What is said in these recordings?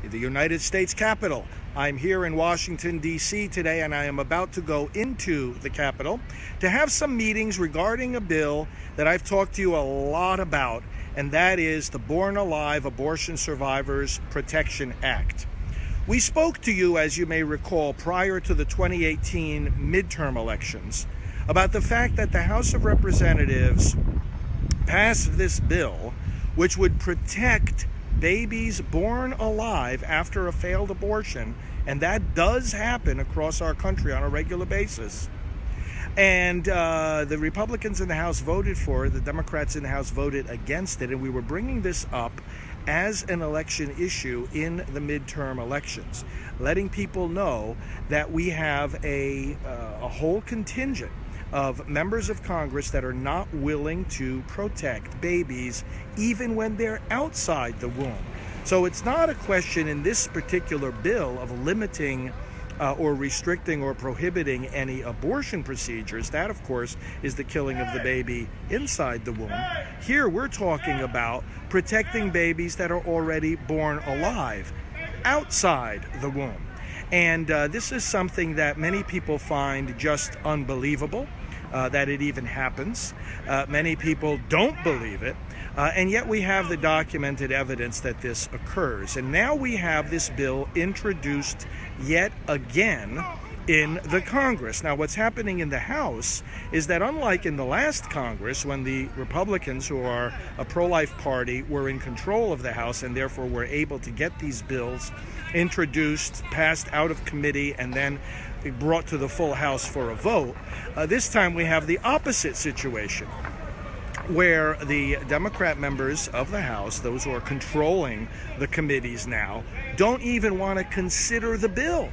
the United States Capitol. I'm here in Washington, D.C. today, and I am about to go into the Capitol to have some meetings regarding a bill that I've talked to you a lot about, and that is the Born Alive Abortion Survivors Protection Act. We spoke to you, as you may recall, prior to the 2018 midterm elections about the fact that the House of Representatives passed this bill which would protect babies born alive after a failed abortion, and that does happen across our country on a regular basis. And the Republicans in the House voted for it, the Democrats in the House voted against it, and we were bringing this up as an election issue in the midterm elections, letting people know that we have a whole contingent of members of Congress that are not willing to protect babies even when they're outside the womb. So it's not a question in this particular bill of limiting or restricting or prohibiting any abortion procedures. That, of course, is the killing of the baby inside the womb. Here we're talking about protecting babies that are already born alive outside the womb. And this is something that many people find just unbelievable, that it even happens. Many people don't believe it. And yet we have the documented evidence that this occurs. And now we have this bill introduced yet again in the Congress. Now, what's happening in the House is that, unlike in the last Congress, when the Republicans, who are a pro-life party, were in control of the House and therefore were able to get these bills introduced, passed out of committee, and then brought to the full House for a vote, this time we have the opposite situation, where the Democrat members of the House, those who are controlling the committees now, don't even want to consider the bill.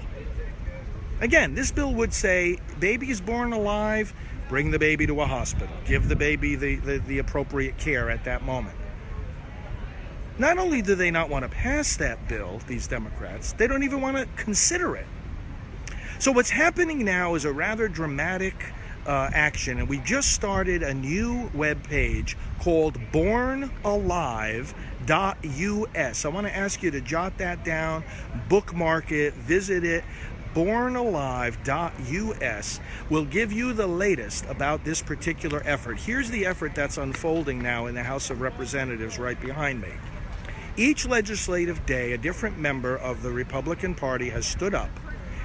Again, this bill would say, baby is born alive, bring the baby to a hospital, give the baby the appropriate care at that moment. Not only do they not want to pass that bill, these Democrats, they don't even want to consider it. So what's happening now is a rather dramatic action, and we just started a new web page called bornalive.us. I want to ask you to jot that down, bookmark it, visit it. bornalive.us will give you the latest about this particular effort. Here's the effort that's unfolding now in the House of Representatives right behind me. Each legislative day, a different member of the Republican Party has stood up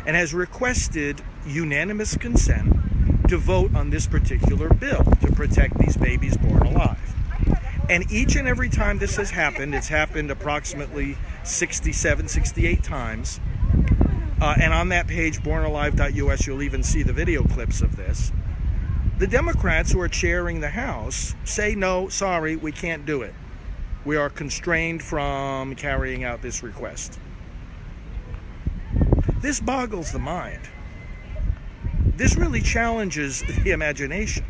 and has requested unanimous consent to vote on this particular bill to protect these babies born alive. And each and every time this has happened, it's happened approximately 67, 68 times, and on that page, bornalive.us, you'll even see the video clips of this. The Democrats who are chairing the House say, no, sorry, we can't do it. We are constrained from carrying out this request. This boggles the mind. This really challenges the imagination.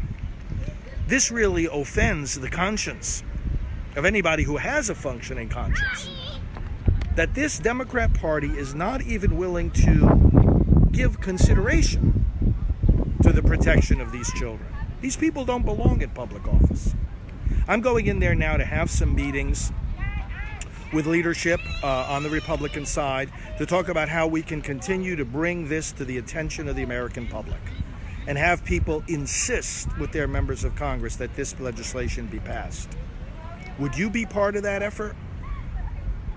This really offends the conscience of anybody who has a functioning conscience. That this Democrat Party is not even willing to give consideration to the protection of these children. These people don't belong in public office. I'm going in there now to have some meetings with leadership on the Republican side to talk about how we can continue to bring this to the attention of the American public and have people insist with their members of Congress that this legislation be passed. Would you be part of that effort?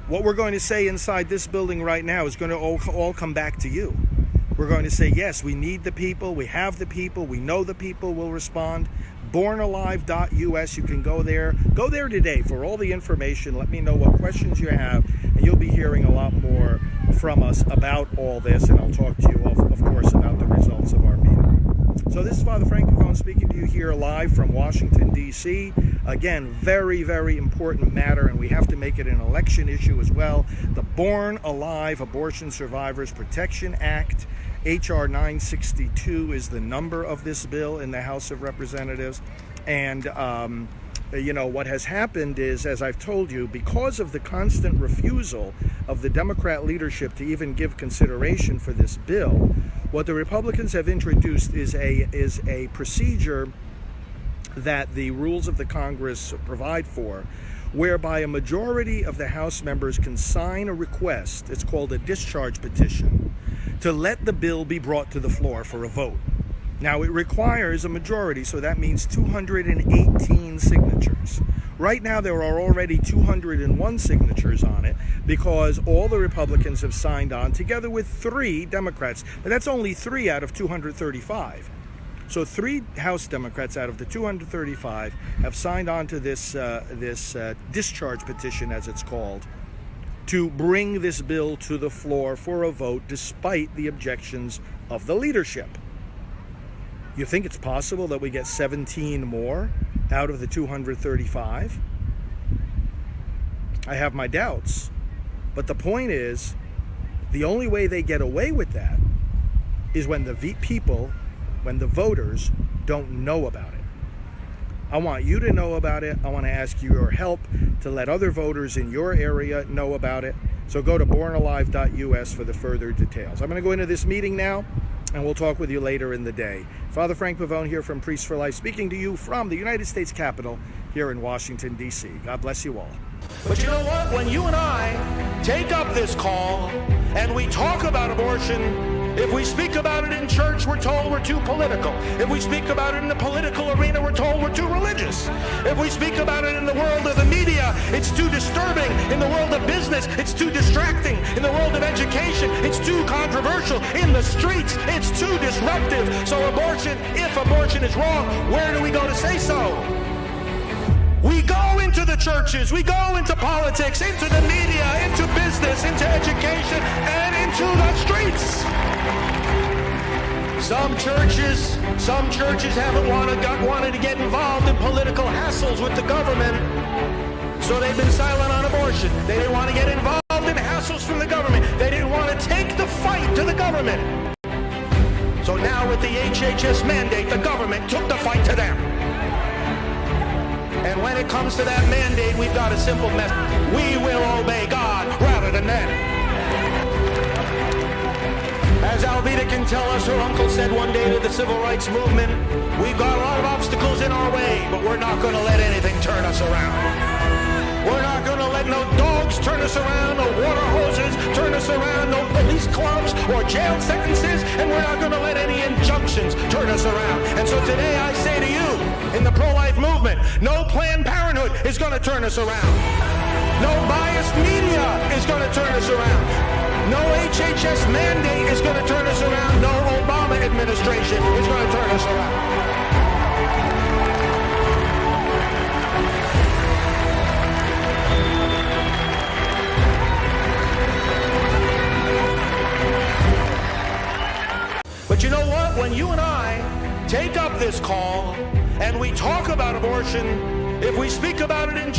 What we're going to say inside this building right now is going to all come back to you. We're going to say, yes, we need the people, we have the people, we know the people will respond. bornalive.us, you can go there. Go there today for all the information. Let me know what questions you have, and you'll be hearing a lot more from us about all this, and I'll talk to you, of course, about the results of our meeting. So this is Father Francophone speaking to you here live from Washington, D.C. Again, very, very important matter, and we have to make it an election issue as well. The Born Alive Abortion Survivors Protection Act, H.R. 962 is the number of this bill in the House of Representatives. And, what has happened is, as I've told you, because of the constant refusal of the Democrat leadership to even give consideration for this bill, what the Republicans have introduced is a procedure that the rules of the Congress provide for, whereby a majority of the House members can sign a request, it's called a discharge petition, to let the bill be brought to the floor for a vote. Now, it requires a majority, so that means 218 signatures. Right now, there are already 201 signatures on it because all the Republicans have signed on, together with 3 Democrats. But that's only 3 out of 235. So 3 House Democrats out of the 235 have signed on to this discharge petition, as it's called, to bring this bill to the floor for a vote despite the objections of the leadership. You think it's possible that we get 17 more out of the 235? I have my doubts. But the point is, the only way they get away with that is when the voters don't know about it. I want you to know about it. I want to ask your help to let other voters in your area know about it. So go to bornalive.us for the further details. I'm going to go into this meeting now, and we'll talk with you later in the day. Father Frank Pavone here from Priests for Life, speaking to you from the United States Capitol here in Washington, D.C. God bless you all. But you know what? When you and I take up this call and we talk about abortion, if we speak about it in church, we're told we're too political. If we speak about it in the political arena, we're told we're too religious. If we speak about it in the world of the media, it's too disturbing. In the world of business, it's too distracting. In the world of education, it's too controversial. In the streets, it's too disruptive. So abortion, if abortion is wrong, where do we go to say so? We go into the churches, we go into politics, into the media, into business, into education, and into the streets. Some churches haven't wanted to get involved in political hassles with the government, so they've been silent on abortion. They didn't want to get involved in hassles from the government. They didn't want to take the fight to the government. So now with the HHS mandate, the government took the fight to them. And when it comes to that mandate, we've got a simple message. We will obey God rather than men. As Alveda can tell us, her uncle said one day to the civil rights movement, we've got a lot of obstacles in our way, but we're not going to let anything turn us around. We're not going to let no dogs turn us around, no water hoses turn us around, no police clubs or jail sentences, and we're not going to let any injunctions turn us around. And so today I say to you, in the pro-life movement, no Planned Parenthood is going to turn us around. No biased media is going to turn us around. No HHS mandate is going to turn us around. No Obama administration is going to turn us around. But you know what? When you and I take up this call and we talk about abortion, if we speak about it in